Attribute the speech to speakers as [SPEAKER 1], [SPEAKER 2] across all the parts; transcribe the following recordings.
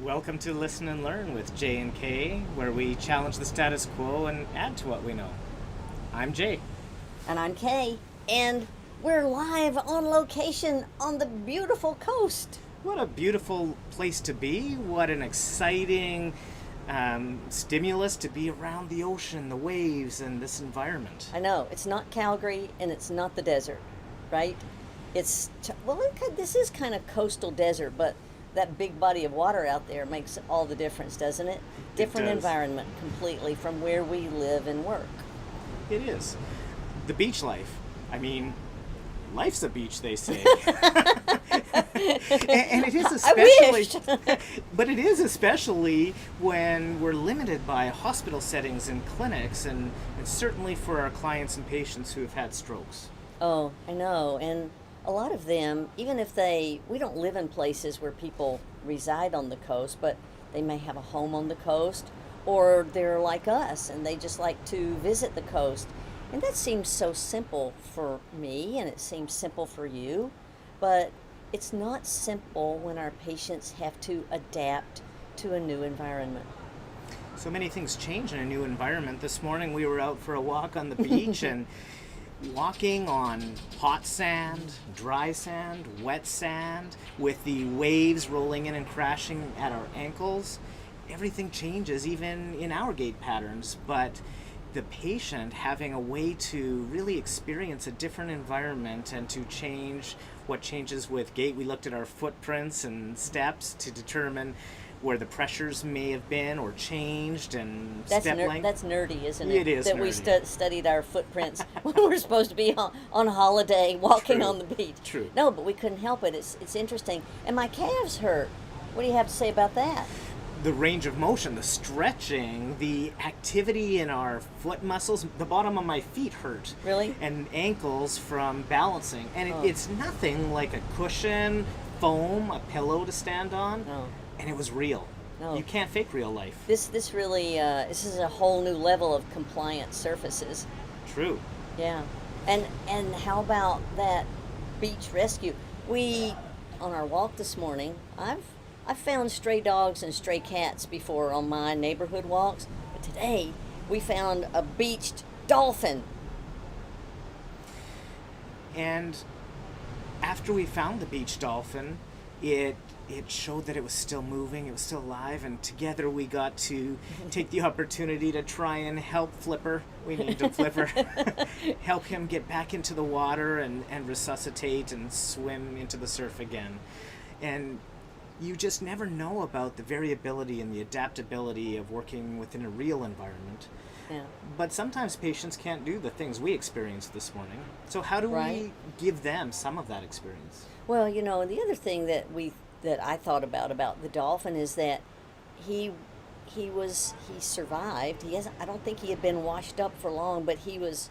[SPEAKER 1] Welcome to Listen and Learn with Jay and Kay, where we challenge the status quo and add to what we know. I'm Jay.
[SPEAKER 2] And I'm Kay, and we're live on location on the beautiful coast.
[SPEAKER 1] What a beautiful place to be. What an exciting stimulus to be around the ocean, the waves, and this environment.
[SPEAKER 2] I know, it's not Calgary and it's not the desert, right? This is kind of coastal desert, but that big body of water out there makes all the difference, doesn't it? Different
[SPEAKER 1] does.
[SPEAKER 2] environment completely from where we live and work.
[SPEAKER 1] It is. The beach life. I mean, life's a beach, they say. and it is especially, but it is especially when we're limited by hospital settings and clinics, and certainly for our clients and patients who have had strokes.
[SPEAKER 2] Oh, I know. And a lot of them, even if we don't live in places where people reside on the coast, but they may have a home on the coast, or they're like us and they just like to visit the coast. And that seems so simple for me, and it seems simple for you, but it's not simple when our patients have to adapt to a new environment.
[SPEAKER 1] So many things change in a new environment. This morning we were out for a walk on the beach and walking on hot sand, dry sand, wet sand, with the waves rolling in and crashing at our ankles. Everything changes, even in our gait patterns, but the patient having a way to really experience a different environment and to change what changes with gait. We looked at our footprints and steps to determine where the pressures may have been or changed, and step length.
[SPEAKER 2] That's nerdy, isn't it?
[SPEAKER 1] It is
[SPEAKER 2] that
[SPEAKER 1] nerdy.
[SPEAKER 2] we studied our footprints when we're supposed to be on holiday walking
[SPEAKER 1] True.
[SPEAKER 2] on the beach.
[SPEAKER 1] True.
[SPEAKER 2] No, but we couldn't help it. It's interesting. And my calves hurt. What do you have to say about that?
[SPEAKER 1] The range of motion, the stretching, the activity in our foot muscles. The bottom of my feet hurt.
[SPEAKER 2] Really?
[SPEAKER 1] And ankles from balancing. And
[SPEAKER 2] Oh.
[SPEAKER 1] it's nothing like a cushion, foam, a pillow to stand on.
[SPEAKER 2] No.
[SPEAKER 1] And it was real.
[SPEAKER 2] No.
[SPEAKER 1] You can't fake real life.
[SPEAKER 2] This really this is a whole new level of compliant surfaces.
[SPEAKER 1] True.
[SPEAKER 2] Yeah. And how about that beach rescue? We on our walk this morning, I've found stray dogs and stray cats before on my neighborhood walks, but today we found a beached dolphin.
[SPEAKER 1] And after we found the beach dolphin, it showed that it was still moving, it was still alive, and together we got to take the opportunity to try and help Flipper. We named him Flipper. Help him get back into the water and resuscitate and swim into the surf again. And you just never know about the variability and the adaptability of working within a real environment.
[SPEAKER 2] Yeah.
[SPEAKER 1] But sometimes patients can't do the things we experienced this morning. So how do
[SPEAKER 2] Right.
[SPEAKER 1] we give them some of that experience?
[SPEAKER 2] Well, you know, the other thing that I thought about the dolphin is that he survived. I don't think he had been washed up for long, but he was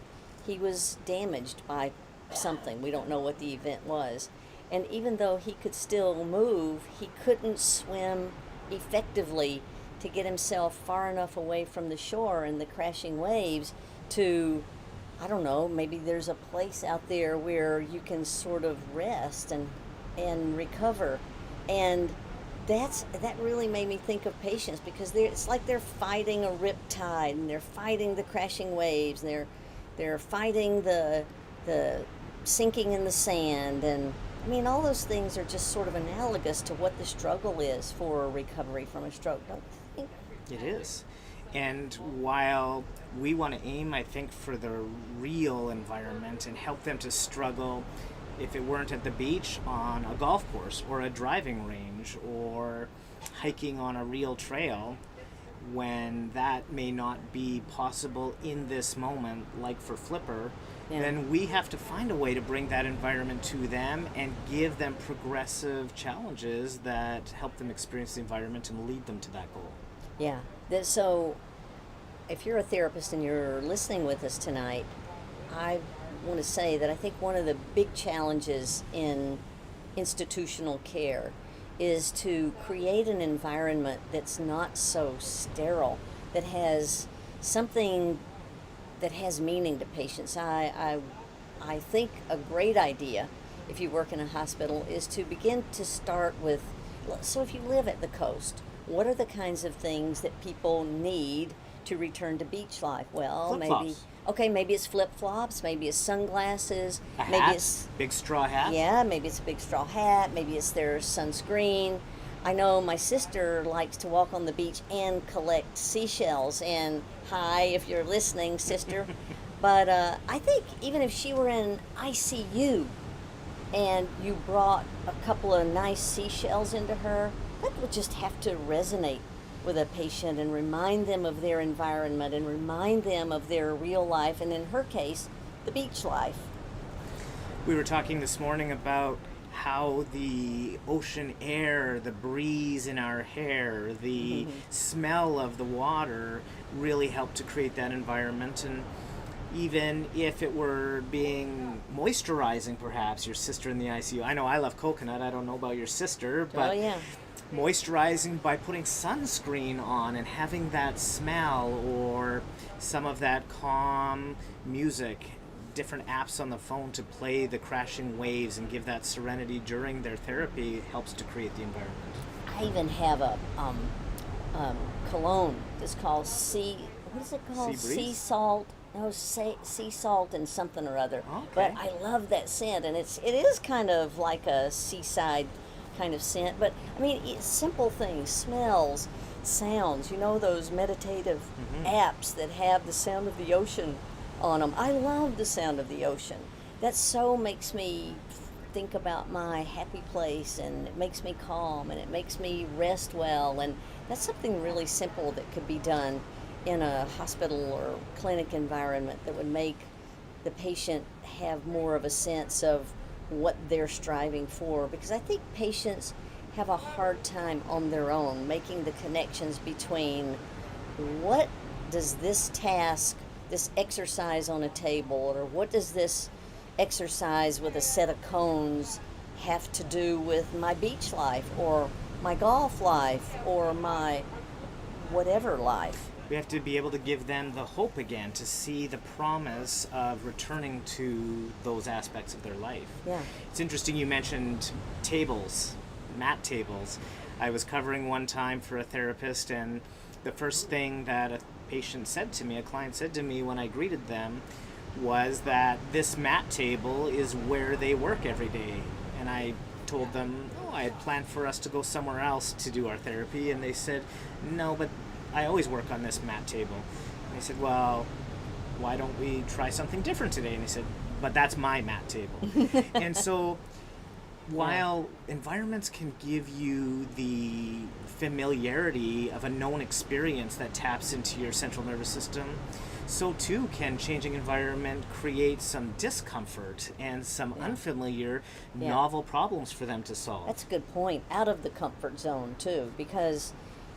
[SPEAKER 2] damaged by something. We don't know what the event was. And even though he could still move, he couldn't swim effectively to get himself far enough away from the shore and the crashing waves to, I don't know, maybe there's a place out there where you can sort of rest and recover. And that really made me think of patients, because it's like they're fighting a riptide, and they're fighting the crashing waves, and they're fighting the sinking in the sand. And I mean, all those things are just sort of analogous to what the struggle is for recovery from a stroke, don't you think?
[SPEAKER 1] It is. And while we want to aim, I think, for the real environment and help them to struggle, if it weren't at the beach, on a golf course or a driving range or hiking on a real trail, when that may not be possible in this moment, like for Flipper,
[SPEAKER 2] Yeah.
[SPEAKER 1] then we have to find a way to bring that environment to them and give them progressive challenges that help them experience the environment and lead them to that goal.
[SPEAKER 2] Yeah. So if you're a therapist and you're listening with us tonight, I want to say that I think one of the big challenges in institutional care is to create an environment that's not so sterile, that has something that has meaning to patients. I think a great idea, if you work in a hospital, is to begin to start with, so if you live at the coast, what are the kinds of things that people need to return to beach life? Well,
[SPEAKER 1] Flip-flops.
[SPEAKER 2] maybe it's flip-flops, maybe it's sunglasses,
[SPEAKER 1] A
[SPEAKER 2] maybe
[SPEAKER 1] hat,
[SPEAKER 2] it's,
[SPEAKER 1] big straw hat.
[SPEAKER 2] yeah, maybe it's a big straw hat, maybe it's their sunscreen. I know my sister likes to walk on the beach and collect seashells. And hi, if you're listening, sister. But I think even if she were in ICU and you brought a couple of nice seashells into her, that would just have to resonate with a patient and remind them of their environment and remind them of their real life, and in her case, the beach life.
[SPEAKER 1] We were talking this morning about how the ocean air, the breeze in our hair, the smell of the water really help to create that environment. And even if it were being moisturizing, perhaps, your sister in the ICU. I know I love coconut. I don't know about your sister, but
[SPEAKER 2] Oh, yeah.
[SPEAKER 1] moisturizing by putting sunscreen on and having that smell, or some of that calm music, different apps on the phone to play the crashing waves and give that serenity during their therapy helps to create the environment.
[SPEAKER 2] I even have a cologne that's called what is it called?
[SPEAKER 1] Sea breeze?
[SPEAKER 2] Sea salt. No, sea salt and something or other.
[SPEAKER 1] Okay.
[SPEAKER 2] But I love that scent, and it is kind of like a seaside kind of scent. But I mean, it's simple things, smells, sounds. You know, those meditative apps that have the sound of the ocean on them. I love the sound of the ocean. That so makes me think about my happy place, and it makes me calm, and it makes me rest well. And that's something really simple that could be done in a hospital or clinic environment that would make the patient have more of a sense of what they're striving for. Because I think patients have a hard time on their own making the connections between what does this task, this exercise on a table, or what does this exercise with a set of cones have to do with my beach life, or my golf life, or my whatever life.
[SPEAKER 1] We have to be able to give them the hope again to see the promise of returning to those aspects of their life.
[SPEAKER 2] Yeah.
[SPEAKER 1] It's interesting you mentioned tables, mat tables. I was covering one time for a therapist, and the first thing that a patient said to me, a client said to me when I greeted them, was that this mat table is where they work every day. And I told them, I had planned for us to go somewhere else to do our therapy, and they said, no, but I always work on this mat table. And I said, well, why don't we try something different today? And he said, but that's my mat table. And so while environments can give you the familiarity of a known experience that taps into your central nervous system, so too can changing environment create some discomfort and some unfamiliar, novel problems for them to solve.
[SPEAKER 2] That's a good point. Out of the comfort zone too, because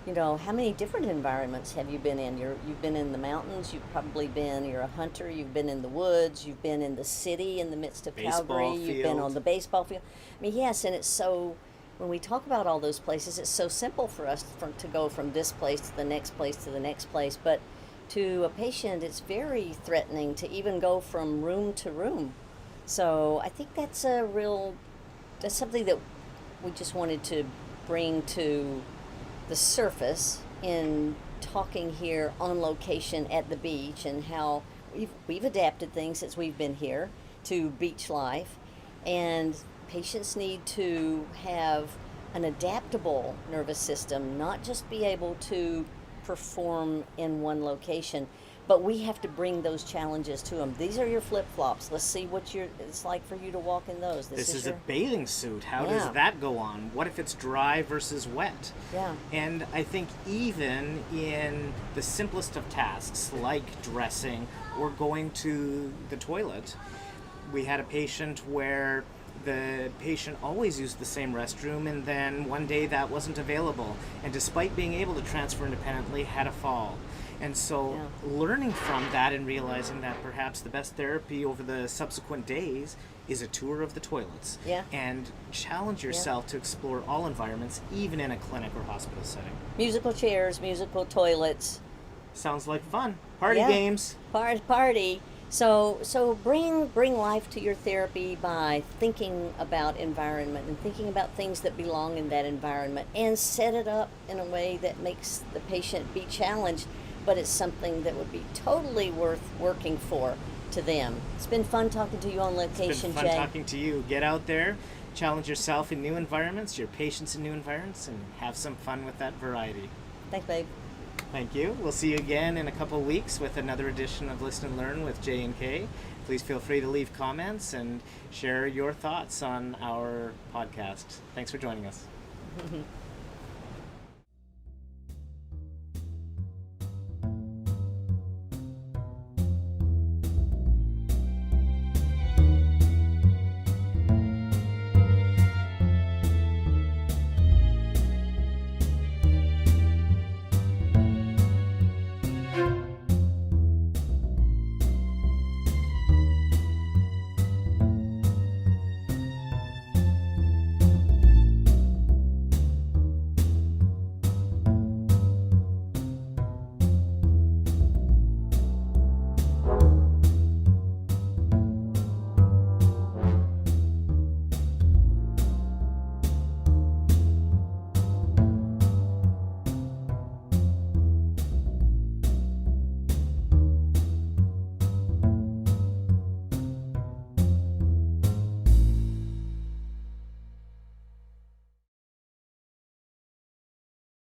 [SPEAKER 2] you know, how many different environments have you been in? You've been in the mountains, you're a hunter, you've been in the woods, you've been in the city in the midst of Calgary, you've been on the baseball field. I mean, yes, and it's so, when we talk about all those places, it's so simple for us to go from this place to the next place to the next place, but to a patient, it's very threatening to even go from room to room. So I think that's something that we just wanted to bring to the surface in talking here on location at the beach, and how we've adapted things since we've been here to beach life, and patients need to have an adaptable nervous system, not just be able to perform in one location, but we have to bring those challenges to them. These are your flip-flops. Let's see what it's like for you to walk in those.
[SPEAKER 1] This is a bathing suit. How does that go on? What if it's dry versus wet?
[SPEAKER 2] Yeah.
[SPEAKER 1] And I think even in the simplest of tasks, like dressing or going to the toilet, we had a patient where the patient always used the same restroom, and then one day that wasn't available, and despite being able to transfer independently, had a fall. And so learning from that and realizing that perhaps the best therapy over the subsequent days is a tour of the toilets.
[SPEAKER 2] Yeah.
[SPEAKER 1] And challenge yourself to explore all environments, even in a clinic or hospital setting.
[SPEAKER 2] Musical chairs, musical toilets.
[SPEAKER 1] Sounds like fun. Party games.
[SPEAKER 2] Party. So bring life to your therapy by thinking about environment and thinking about things that belong in that environment, and set it up in a way that makes the patient be challenged, but it's something that would be totally worth working for to them. It's been fun talking to you on
[SPEAKER 1] It's been
[SPEAKER 2] location,
[SPEAKER 1] fun
[SPEAKER 2] Jay.
[SPEAKER 1] talking to you. Get out there, challenge yourself in new environments, your patients in new environments, and have some fun with that variety.
[SPEAKER 2] Thanks, babe.
[SPEAKER 1] Thank you. We'll see you again in a couple of weeks with another edition of Listen and Learn with J and K. Please feel free to leave comments and share your thoughts on our podcast. Thanks for joining us.